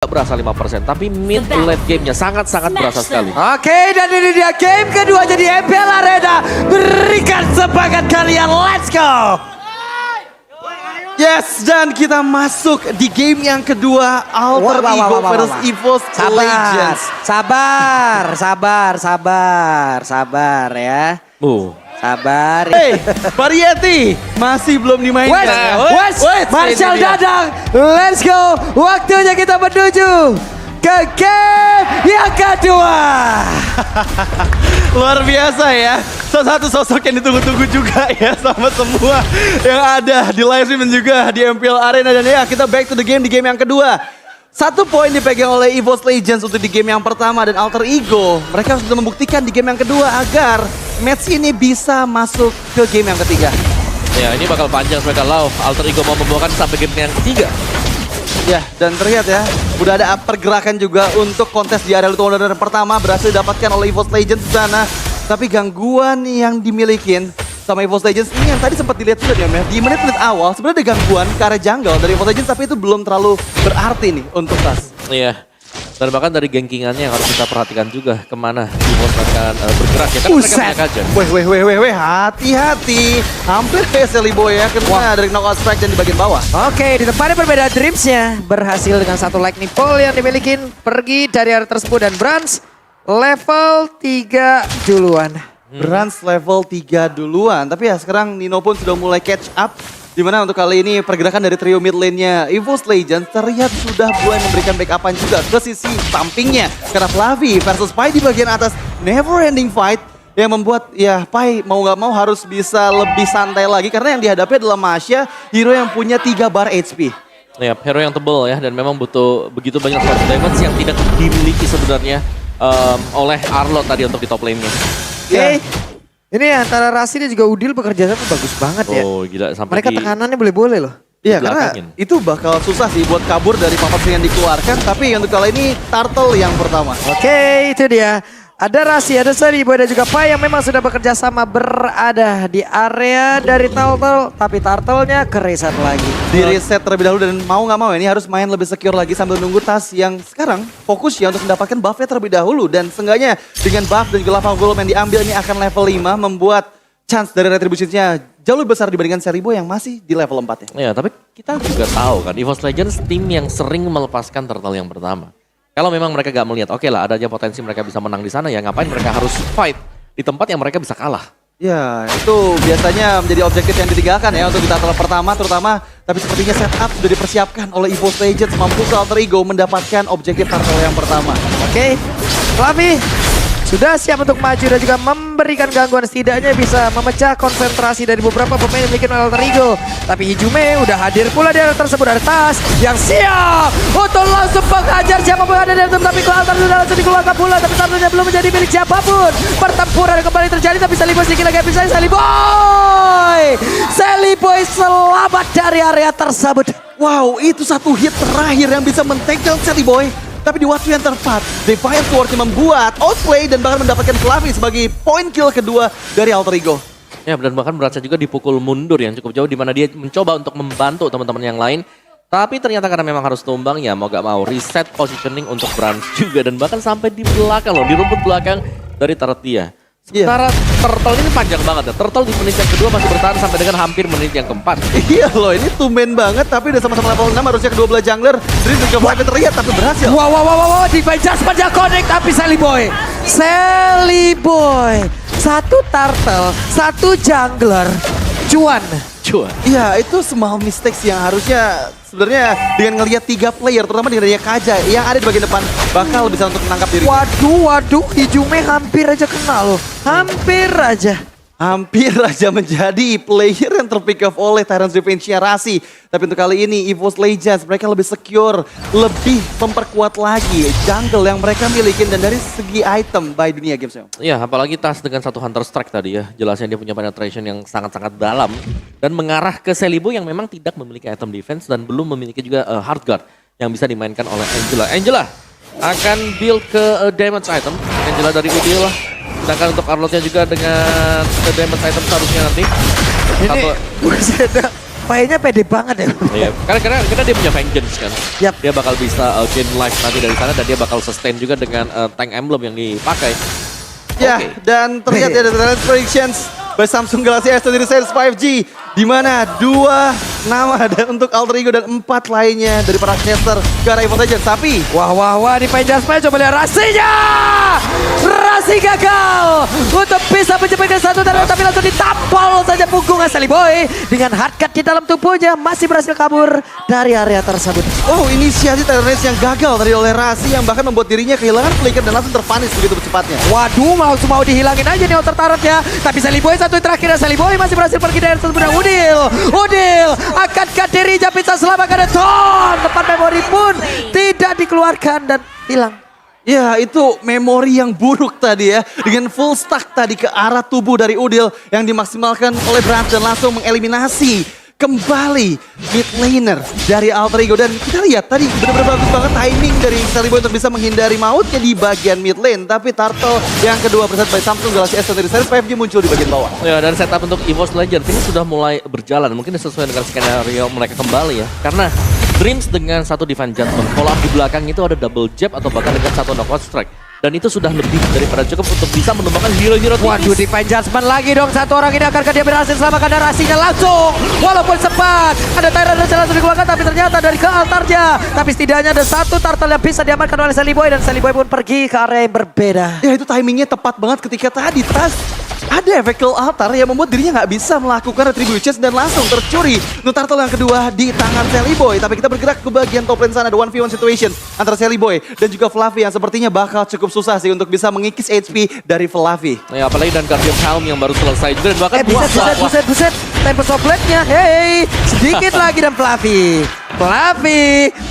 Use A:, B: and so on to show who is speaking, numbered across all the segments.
A: berasa 5%, tapi mid late gamenya sangat-sangat berasa sekali.
B: Oke, dan ini dia game kedua jadi MPL Arena. Berikan semangat kalian, let's go!
C: Yes, dan kita masuk di game yang kedua, Alter Ego versus EVOS Legends.
B: Sabar ya. Sabar.
C: Hey, Variety masih belum dimainkan.
B: Wes, Marshall Dadang, let's go. Waktunya kita menuju ke game yang kedua.
C: Luar biasa ya. Salah satu sosok yang ditunggu-tunggu juga ya sama semua yang ada di live stream dan juga di MPL Arena. Dan ya kita back to the game di game yang kedua. 1 poin dipegang oleh EVOS Legends untuk di game yang pertama dan Alter Ego. Mereka sudah membuktikan di game yang kedua agar match ini bisa masuk ke game yang ketiga.
A: Ya, ini bakal panjang sebenarnya kalau Alter Ego mau membawakan sampai game yang ketiga.
C: Ya, dan terlihat ya, udah ada pergerakan juga untuk kontes di area Luton pertama berhasil didapatkan oleh EVOS Legends di sana. Tapi gangguan yang dimilikin sama EVOS Legends ini yang tadi sempat dilihat juga ya, di menit-menit awal sebenarnya ada gangguan ke arah jungle dari EVOS Legends, tapi itu belum terlalu berarti nih untuk Tas.
A: Iya. Dan bahkan dari gankingannya yang harus kita perhatikan juga kemana EVOS akan bergerak ya, kan mereka punya kajian.
C: Weh, hati-hati. Hampir kayak Sally Boy ya, kena dari knockout strike dan di bagian bawah.
B: Oke, di tempatnya berbeda Dreamsnya berhasil dengan 1 lightning ball yang dimiliki pergi dari area tersebut dan Brans level 3 duluan.
C: Brans level 3 duluan, tapi ya sekarang Nino pun sudah mulai catch up. Dimana untuk kali ini pergerakan dari trio mid lane-nya EVOS Legends terlihat sudah mulai memberikan backupan juga ke sisi sampingnya. Karena Flavi versus Pai di bagian atas, never ending fight. Yang membuat ya Pai mau gak mau harus bisa lebih santai lagi. Karena yang dihadapi adalah Masya, hero yang punya 3 bar HP.
A: Ya, hero yang tebal ya, dan memang butuh begitu banyak slot damage yang tidak dimiliki sebenarnya oleh Arlo tadi untuk di top lane-nya.
B: Oke. Ini antara Rasi dan juga Udil bekerja sama bagus banget ya.
A: Oh gila, sampai
B: Mereka tekanannya boleh-boleh loh.
C: Iya, karena itu bakal susah sih buat kabur dari papat yang dikeluarkan. Tapi untuk kali ini Turtle yang pertama.
B: Oke, itu dia. Ada Rasi, ada Sally Boy dan juga Pai yang memang sudah bekerja sama berada di area dari Turtle. Tapi Turtle-nya kereset lagi.
C: Di reset terlebih dahulu dan mau gak mau ini harus main lebih secure lagi sambil nunggu Tas yang sekarang fokus ya untuk mendapatkan buff-nya terlebih dahulu. Dan seenggaknya dengan buff dan juga lava golem yang diambil ini akan level 5 membuat chance dari retribusinya jauh lebih besar dibandingkan Sally Boy yang masih di level 4 ya.
A: Ya, tapi kita juga tahu kan EVOS Legends tim yang sering melepaskan Turtle yang pertama. Kalau memang mereka gak melihat, oke lah ada aja potensi mereka bisa menang di sana, ya ngapain mereka harus fight di tempat yang mereka bisa kalah.
C: Ya, itu biasanya menjadi objektif yang ditinggalkan ya untuk di turtle pertama terutama. Tapi sepertinya setup sudah dipersiapkan oleh EVOS Legends mampu ke Alter Ego mendapatkan objektif turtle yang pertama.
B: Oke, Flavi sudah siap untuk maju dan juga memberikan gangguan, setidaknya bisa memecah konsentrasi dari beberapa pemain yang memiliki Alter Ego. Tapi Hijume udah hadir pula di area tersebut, ada Tas yang siap untuk langsung menghajar siapapun ada di dalam. Tapi Alter sudah langsung dikeluarkan pula, tapi Turtle belum menjadi milik siapapun. Pertempuran kembali terjadi, tapi Sally Boy sedikit lagi bisa. Sally Boy selamat dari area tersebut.
C: Wow, itu satu hit terakhir yang bisa men-tackle Sally Boy. Tapi di waktu yang tepat, Defiant Sword-nya membuat outplay dan bahkan mendapatkan Flavi sebagai point kill kedua dari Alter Ego.
A: Ya, dan bahkan berhasil juga dipukul mundur yang cukup jauh, di mana dia mencoba untuk membantu teman-teman yang lain. Tapi ternyata karena memang harus tumbang, ya mau gak mau reset positioning untuk Brans juga. Dan bahkan sampai di belakang loh, di rumput belakang dari Taratia. Sementara Turtle ini panjang banget ya. Turtle di menit yang kedua masih bertahan sampai dengan hampir menit yang keempat.
C: Iya loh, ini tumben banget tapi udah sama-sama level 6 harusnya kedua belah jungler. Dream juga mulai terlihat tapi berhasil.
B: Wow, Divine Judgment yang connect tapi Sally Boy. 1 Turtle, 1 jungler, cuan.
C: Iya, itu small mistakes yang harusnya sebenarnya dengan ngelihat 3 player terutama dengan adanya Kaja yang ada di bagian depan bakal bisa untuk menangkap diri.
B: Waduh, Hijume hampir aja kena loh. Hampir aja
C: menjadi player yang terpick off oleh Tyrant's Revenge-nya Rasi. Tapi untuk kali ini EVOS Legends mereka lebih secure, lebih memperkuat lagi jungle yang mereka miliki dan dari segi item by dunia games.
A: Iya, apalagi Tas dengan 1 Hunter Strike tadi ya. Jelasnya dia punya penetration yang sangat-sangat dalam dan mengarah ke Sally Boy yang memang tidak memiliki item defense dan belum memiliki juga hard guard yang bisa dimainkan oleh Angela akan build ke damage item. Angela dari Udil lah. Sedangkan untuk Arlotnya juga dengan damage item seharusnya nanti.
B: Ini Painya pede banget ya.
A: Iya, karena dia punya vengeance kan.
B: Yap.
A: Dia bakal bisa gain life nanti dari sana dan dia bakal sustain juga dengan tank emblem yang dipakai.
C: Ya,
A: Oke.
C: dan terlihat ada talent predictions by Samsung Galaxy S23 series 5G. Di mana 2 nama dan untuk Alter Ego dan 4 lainnya dari para caster ke arah EVOS Legends. Tapi
B: Wah, di Penjasman coba lihat Rasinya. Rasi gagal untuk bisa menjemputkan satu target tapi langsung ditampol saja punggung Asali Boy. Dengan hardcut di dalam tubuhnya masih berhasil kabur dari area tersebut.
C: oh, inisiasi talent race yang gagal tadi oleh Rasi yang bahkan membuat dirinya kehilangan flicker dan langsung terpanis begitu cepatnya.
B: Waduh, langsung mau dihilangin aja nih outer turretnya. Tapi Sally Boy satu yang terakhir. Sally Boy masih berhasil pergi dari tersebut. Udil akankah dirinya bisa selamatkan Ton? Tempat memori pun tidak dikeluarkan dan hilang.
C: Ya, itu memori yang buruk tadi ya. Dengan full stack tadi ke arah tubuh dari Udil yang dimaksimalkan oleh Brand dan langsung mengeliminasi kembali mid laner dari Alter Ego. Dan kita lihat tadi benar-benar bagus banget timing dari Sally Boy untuk bisa menghindari mautnya di bagian mid lane. Tapi Turtle yang kedua preset by Samsung Galaxy S23 series 5G muncul di bagian bawah.
A: Ya, dan setup untuk EVOS Legends ini sudah mulai berjalan. Mungkin sesuai dengan skenario mereka kembali ya. Karena Dreams dengan satu Divine Judgment. Follow up di belakang itu ada double jab atau bahkan dengan satu knockout strike. Dan itu sudah lebih daripada cukup untuk bisa menumbangkan hero-hero tipis.
B: Waduh, Divine Judgment lagi dong. Satu orang ini akankah dia berhasil selamatkan narasinya langsung. Walaupun sempat ada Tyrant yang langsung dikeluarkan tapi ternyata dari ke altarnya. Tapi setidaknya ada satu turtle yang bisa diamankan oleh Sally Boy. Dan Sally Boy pun pergi ke area yang berbeda.
C: Ya, itu timingnya tepat banget ketika tadi Tas ada efek kill altar yang membuat dirinya nggak bisa melakukan retributions dan langsung tercuri. Turtle yang kedua di tangan Sally Boy. Tapi kita bergerak ke bagian top lane sana. Ada 1v1 situation antara Sally Boy dan juga Fluffy yang sepertinya bakal cukup susah sih untuk bisa mengikis HP dari Fluffy.
A: Ya, apalagi dan Guardian Helm yang baru selesai juga. Dan bahkan
B: Buset. Tempest of Blade-nya. Hey, sedikit lagi dan Fluffy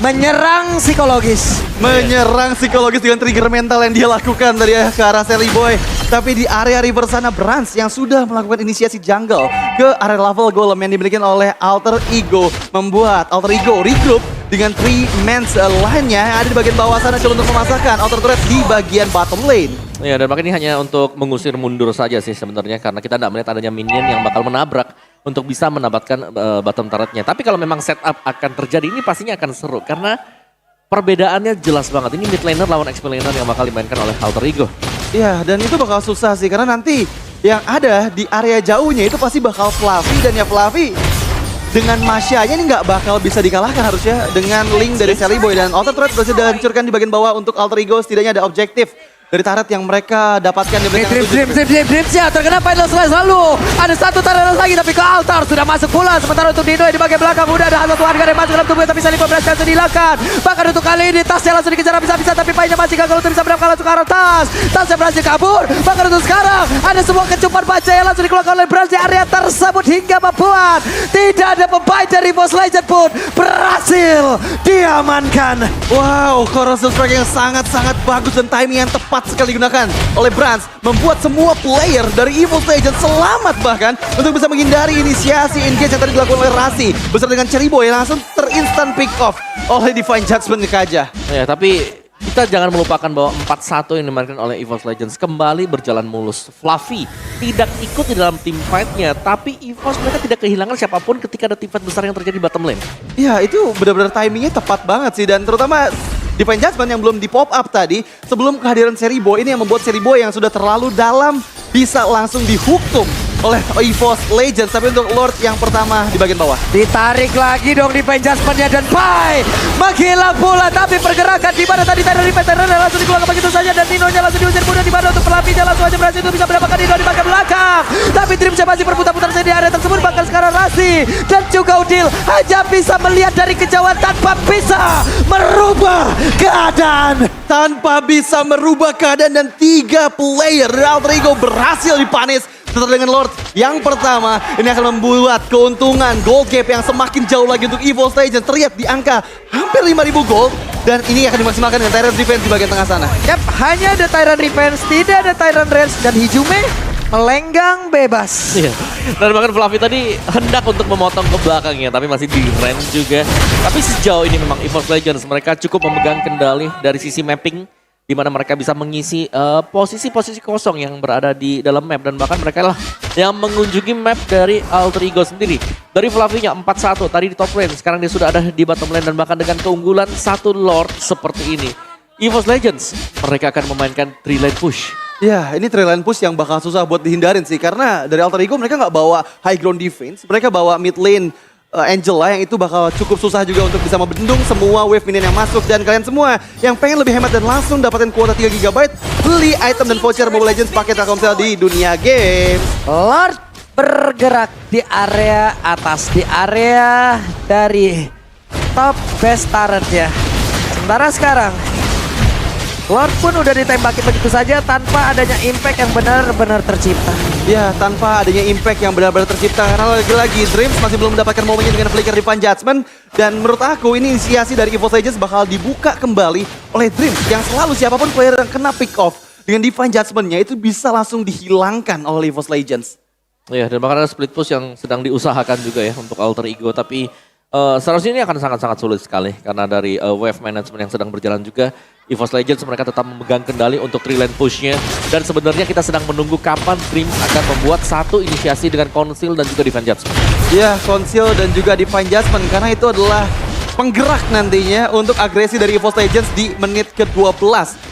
B: menyerang psikologis.
C: Menyerang psikologis dengan trigger mental yang dia lakukan dari ke arah Sally Boy. Tapi di area river sana Brans yang sudah melakukan inisiasi jungle ke area level golem yang dimiliki oleh Alter Ego. Membuat Alter Ego regroup dengan 3-man's line-nya yang ada di bagian bawah sana coba untuk memasakkan Outer Turret di bagian bottom lane.
A: Ya, dan makanya ini hanya untuk mengusir mundur saja sih sebenarnya. Karena kita tidak melihat adanya minion yang bakal menabrak untuk bisa mendapatkan bottom turretnya. Tapi kalau memang setup akan terjadi, ini pastinya akan seru. Karena perbedaannya jelas banget. Ini mid laner lawan XP laner yang bakal dimainkan oleh Alter Ego.
C: Ya, dan itu bakal susah sih karena nanti yang ada di area jauhnya itu pasti bakal Fluffy. Dan ya Fluffy dengan Masya-nya ini nggak bakal bisa dikalahkan harusnya dengan link dari Sally Boy. Dan Outer Turret berhasil dihancurkan di bagian bawah untuk Alter Ego. Setidaknya ada objektif dari turret yang mereka dapatkan di belakang.
B: Dreams-nya terkena final slice lalu. Ada satu turret lagi tapi ke altar sudah masuk pula. Sementara untuk Dino yang di bagian belakang udah ada satu warga yang masuk dalam tubuhnya tapi Sally Boy berhasil dihilangkan. Bahkan untuk kali ini tasnya langsung dikejar habis-habisan tapi Painya masih gagal untuk bisa mendapatkan langsung ke arah tas. Tasnya berhasil kabur. Bahkan untuk sekarang ada sebuah kecupan baja yang langsung dikeluarkan oleh Brans di area tersebut hingga membuat tidak ada pemain dari EVOS Legends pun berhasil diamankan.
C: Wow, corrosive strike yang sangat-sangat bagus dan timing yang tepat sekali digunakan oleh Brans membuat semua player dari EVOS Legends selamat bahkan untuk bisa menghindari inisiasi engage yang tadi dilakukan oleh Rasi beserta dengan Cherry Boy yang langsung terinstant pick off oleh Divine Judgment Kaja.
A: Ya, tapi kita jangan melupakan bahwa 4-1 yang dimainkan oleh EVOS Legends kembali berjalan mulus. Fluffy tidak ikut di dalam team fight-nya, tapi EVOS mereka tidak kehilangan siapapun ketika ada team fight besar yang terjadi di bottom lane.
C: Ya, itu benar-benar timingnya tepat banget sih dan terutama Divine Judgment yang belum di pop up tadi sebelum kehadiran Cherry Boy ini yang membuat Cherry Boy yang sudah terlalu dalam bisa langsung dihukum oleh EVOS Legends. Tapi untuk Lord yang pertama di bagian bawah
B: Ditarik lagi dong di Penjaspernya dan Pai menghilang pula tapi pergerakan di mana tadi Tyrant langsung dikeluarkan begitu saja dan Nino-nya langsung diusir mudah di mana untuk Fluffy-nya langsung aja berhasil itu bisa mendapatkan Nino di bagian belakang. Tapi Dreams masih berputar-putar saja di area tersebut bahkan sekarang Rasi dan juga Udil hanya bisa melihat dari kejauhan tanpa bisa merubah keadaan.
C: tanpa bisa merubah keadaan dan 3 player dari Alter Ego berhasil dipanis. Setelah dengan Lord yang pertama ini akan membuat keuntungan gold gap yang semakin jauh lagi untuk EVOS Legends terlihat di angka hampir 5.000 gold dan ini akan dimaksimalkan dengan Tyrant Defense di bagian tengah sana.
B: Yap, hanya ada Tyrant Defense, tidak ada Tyrant Range dan Hijume melenggang bebas.
A: Iya. Dan bahkan Fluffy tadi hendak untuk memotong ke belakangnya, tapi masih di range juga. Tapi sejauh ini memang EVOS Legends mereka cukup memegang kendali dari sisi mapping di mana mereka bisa mengisi posisi-posisi kosong yang berada di dalam map dan bahkan mereka lah yang mengunjungi map dari Alter Ego sendiri. Dari Flavinya 4-1 tadi di top lane, sekarang dia sudah ada di bottom lane dan bahkan dengan keunggulan satu Lord seperti ini. EVOS Legends mereka akan memainkan 3 lane push.
C: Ya, ini trailing push yang bakal susah buat dihindarin sih. Karena dari Alter Ego mereka nggak bawa high ground defense. Mereka bawa mid lane Angela yang itu bakal cukup susah juga untuk bisa membendung semua wave minion yang masuk. Dan kalian semua yang pengen lebih hemat dan langsung dapetin kuota 3 GB, beli item dan voucher Mobile Legends pakai Telkomsel di dunia game.
B: Lord bergerak di area atas, di area dari top base turret-nya. Sementara sekarang Lord pun udah ditembakin begitu saja tanpa adanya impact yang benar-benar tercipta.
C: Ya, tanpa adanya impact yang benar-benar tercipta. Karena lagi-lagi Dreams masih belum mendapatkan momennya dengan flicker Divine Judgment. Dan menurut aku ini inisiasi dari EVOS Legends bakal dibuka kembali oleh Dreams. Yang selalu siapapun player yang kena pick off dengan Divine Judgment-nya itu bisa langsung dihilangkan oleh EVOS Legends.
A: Ya, dan bahkan ada split push yang sedang diusahakan juga ya untuk Alter Ego. Tapi seharusnya ini akan sangat-sangat sulit sekali. Karena dari wave management yang sedang berjalan juga, EVOS Legends mereka tetap memegang kendali untuk 3 lane push-nya. Dan sebenarnya kita sedang menunggu kapan Dreams akan membuat satu inisiasi dengan Conceal dan juga Divine Judgment.
C: Ya, Conceal dan juga Divine Judgment karena itu adalah penggerak nantinya untuk agresi dari EVOS Legends di menit ke-12.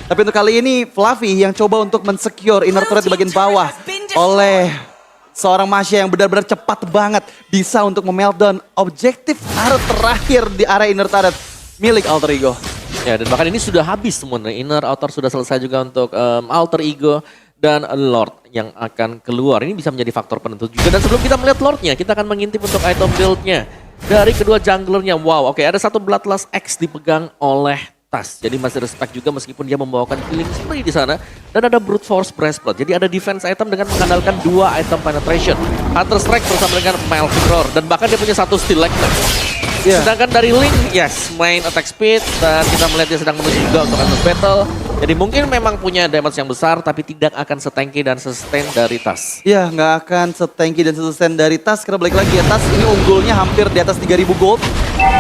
C: Tapi untuk kali ini Fluffy yang coba untuk mensecure inner turret di bagian bawah oleh seorang Masya yang benar-benar cepat banget bisa untuk memeltdown objektif turret terakhir di area inner turret milik Alter Ego.
A: Ya, dan bahkan ini sudah habis semuanya. Inner, outer sudah selesai juga untuk Alter Ego dan Lord yang akan keluar. Ini bisa menjadi faktor penentu juga. Dan sebelum kita melihat Lordnya, kita akan mengintip untuk item build-nya dari kedua junglernya. Wow, oke, ada satu Bloodlust X dipegang oleh Tas. Jadi masih respect juga meskipun dia membawakan Killing Spree di sana. Dan ada Brute Force Breastplate. Jadi ada defense item dengan mengandalkan 2 item penetration. Hunter Strike bersama dengan Melvin Roar. Dan bahkan dia punya satu Selector.
C: Yeah.
A: Sedangkan dari Link, yes, main attack speed. Dan kita melihat dia sedang menuju juga untuk endless battle. Jadi mungkin memang punya damage yang besar, tapi tidak akan setanky dan sustain dari Tas.
C: Ya, nggak akan setanky dan sustain dari Tas. Karena balik lagi ya, Tas ini unggulnya hampir di atas 3000 gold.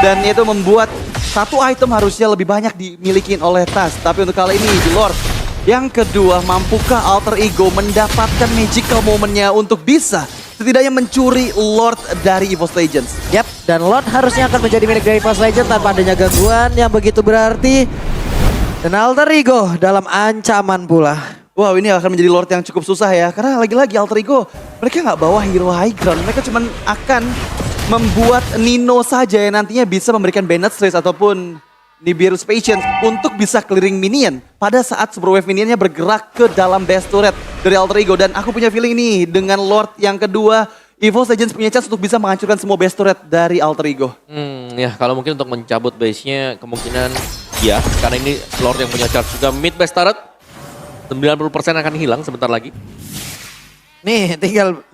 C: Dan itu membuat satu item harusnya lebih banyak dimiliki oleh Tas. Tapi untuk kali ini, The Lord yang kedua, mampukah Alter Ego mendapatkan magical momennya untuk bisa setidaknya mencuri Lord dari EVOS Legends?
B: Yap, dan Lord harusnya akan menjadi milik dari EVOS Legends tanpa adanya gangguan yang begitu berarti. Dan Alter Ego dalam ancaman pula.
C: Wow, ini akan menjadi Lord yang cukup susah ya. Karena lagi-lagi Alter Ego, mereka nggak bawa hero high ground. Mereka cuma akan membuat Nino saja yang nantinya bisa memberikan Banned Stress ataupun Nibiru's Patience untuk bisa clearing minion pada saat Super Wave minionnya bergerak ke dalam base turret dari Alter Ego. Dan aku punya feeling nih dengan Lord yang kedua, EVOS Legends punya chance untuk bisa menghancurkan semua base turret dari Alter Ego.
A: Ya kalau mungkin untuk mencabut base-nya kemungkinan ya, karena ini Lord yang punya charge juga mid base turret 90% akan hilang sebentar lagi.
B: Nih tinggal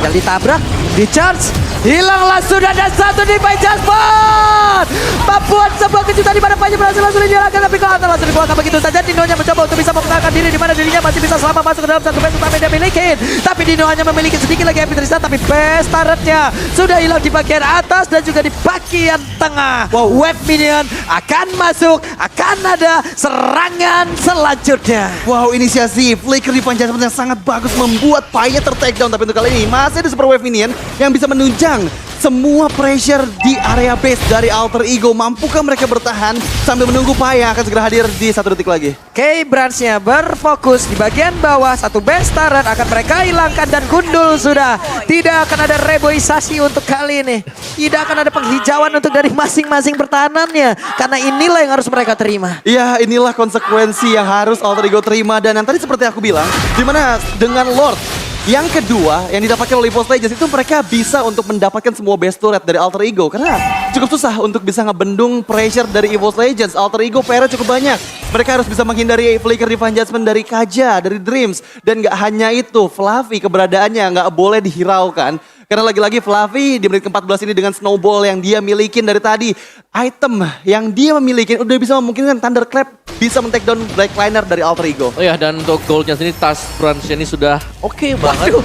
B: ditabrak, di charge, hilanglah sudah ada satu di Divine Judgment. Membuat sebuah kejutan di mana Panya berhasil langsung dinyalakan, tapi Kelatan langsung dikeluarkan begitu saja. Dinonya mencoba untuk bisa mempertahankan diri di mana dirinya masih bisa selamat masuk ke dalam satu base utama yang dia miliki. Tapi Dino hanya memiliki sedikit lagi MP Tristan, tapi base turretnya sudah hilang di bagian atas dan juga di bagian tengah.
C: Wow.
B: Wave minion akan masuk, akan ada serangan selanjutnya.
C: Wow, inisiasi flicker di Divine yang sangat bagus membuat Paya ter-takedown. Tapi untuk kali ini masih ada Super Wave minion yang bisa menunjang semua pressure di area base dari Alter Ego. Mampukah mereka bertahan sambil menunggu Paya akan segera hadir di 1 detik lagi?
B: K-Branch-nya berfokus di bagian bawah, satu base turret akan mereka hilangkan dan gundul sudah. Tidak akan ada reboisasi untuk kali ini. Tidak akan ada penghijauan untuk dari masing-masing pertahanannya. Karena inilah yang harus mereka terima.
C: Iya, inilah konsekuensi yang harus Alter Ego terima. Dan yang tadi seperti aku bilang, dimana dengan Lord yang kedua yang didapatkan oleh EVOS Legends itu mereka bisa untuk mendapatkan semua base turret dari Alter Ego. Karena cukup susah untuk bisa ngebendung pressure dari EVOS Legends. Alter Ego PR cukup banyak. Mereka harus bisa menghindari flicker Divine Judgment dari Kaja, dari Dreams. Dan gak hanya itu, Fluffy keberadaannya gak boleh dihiraukan. Karena lagi-lagi Fluffy di menit ke-14 ini dengan snowball yang dia milikin dari tadi. Item yang dia memiliki udah bisa memungkinkan Thunderclap bisa men-take down Blackliner dari Alter Ego.
A: Oh ya, dan untuk goalnya sendiri Tas Branch ini sudah oke banget.
B: Waduh,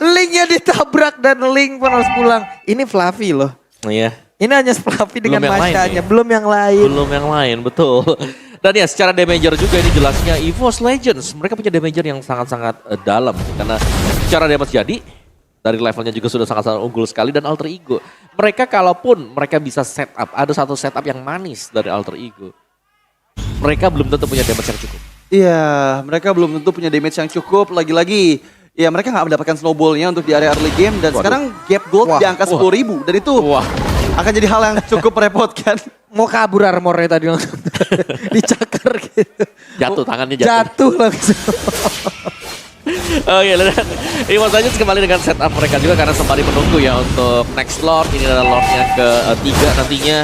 B: linknya ditabrak dan Link pun harus pulang. Ini Fluffy loh.
A: Iya.
B: Ini hanya Fluffy dengan
A: Belum yang lain
B: Masyanya,
A: nih.
B: belum yang lain.
A: Belum yang lain, betul. Dan ya secara damager juga ini jelasnya EVOS Legends. Mereka punya damager yang sangat-sangat dalam. Karena secara damage jadi, dari levelnya juga sudah sangat-sangat unggul sekali. Dan Alter Ego, mereka kalaupun mereka bisa setup, ada satu setup yang manis dari Alter Ego. Mereka belum tentu punya damage yang cukup.
C: Iya, mereka belum tentu punya damage yang cukup. Lagi-lagi, ya mereka nggak mendapatkan snowballnya untuk di area early game. Dan sekarang gap gold di angka 10.000. Dan itu akan jadi hal yang cukup merepotkan.
B: Mau kabur armornya tadi langsung. Dicakar gitu.
A: Jatuh, tangannya jatuh.
B: Jatuh langsung.
A: Oh iya, EVOS Legends kembali dengan setup mereka juga karena sembari menunggu ya untuk next Lord. Ini adalah Lordnya ketiga nantinya.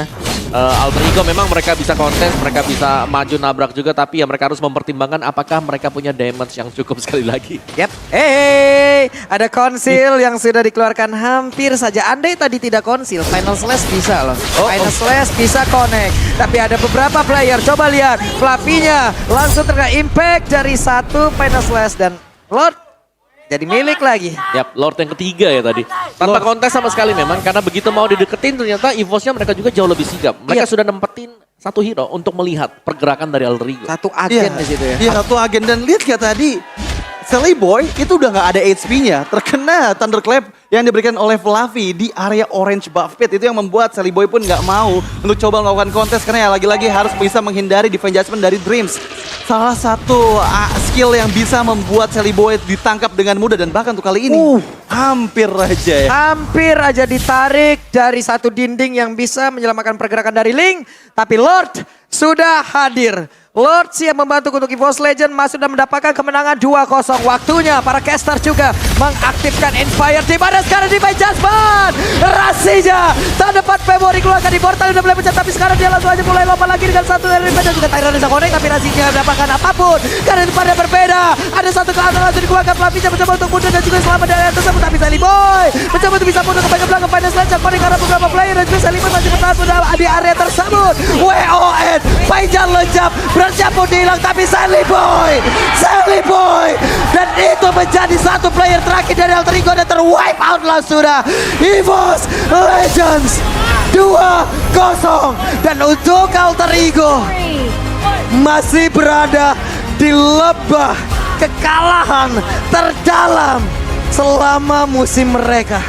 A: Alter Ego memang mereka bisa kontes, mereka bisa maju nabrak juga, tapi ya mereka harus mempertimbangkan apakah mereka punya damage yang cukup sekali lagi.
B: Yep. Hey, ada konsil yang sudah dikeluarkan hampir saja. Andai tadi tidak konsil, Final Slash bisa loh. Final Slash bisa connect. Tapi ada beberapa player, coba lihat. Flavinya langsung terkena impact dari satu Final Slash dan Lord jadi milik lagi.
A: Yap, Lord yang ketiga ya tadi. Tanpa kontes sama sekali memang, karena begitu mau dideketin ternyata EVOS-nya mereka juga jauh lebih sigap. Mereka sudah nempetin satu hero untuk melihat pergerakan dari Alter Ego.
B: Satu agen di situ ya.
C: Iya, satu agen. Dan lihat ya tadi, Sally Boy itu udah nggak ada HP-nya. Terkena Thunderclap yang diberikan oleh Fluffy di area orange buff pit. Itu yang membuat Sally Boy pun nggak mau untuk coba melakukan kontes. Karena ya lagi-lagi harus bisa menghindari defense judgment dari Dreams. Salah satu skill yang bisa membuat Sally Boy ditangkap dengan mudah. Dan bahkan untuk kali ini hampir aja ya.
B: Hampir aja ditarik dari satu dinding yang bisa menyelamatkan pergerakan dari Link. Tapi Lord sudah hadir. Lord siap membantu untuk EVOS Legend masuk dan mendapatkan kemenangan 2-0. Waktunya para caster juga mengaktifkan Inspire di mana sekarang di By Jasmine. Rasija tak dapat Februari keluarkan di portal udah mulai pecah, tapi sekarang dia langsung aja mulai lompat lagi dengan satu dari dan juga Tyron bisa connect, tapi Rasija tidak mendapatkan apapun karena itu pada berbeda. Ada satu ke atas langsung dikeluarkan Flavinya mencoba untuk mundur dan juga selamat dari atas tersebut, tapi Sally Boy mencoba untuk bisa mundur ke bagian belakang Final Slash connect karena beberapa player dan juga Sally Boy masih bertahan di area tersebut. WON Paijan lejap bersiap pun hilang, tapi Sally Boy dan itu menjadi satu player terakhir dari Alter Ego dan terwipe out lah sudah. EVOS Legends 2-0 dan untuk Alter Ego masih berada di lebah kekalahan terdalam selama musim mereka.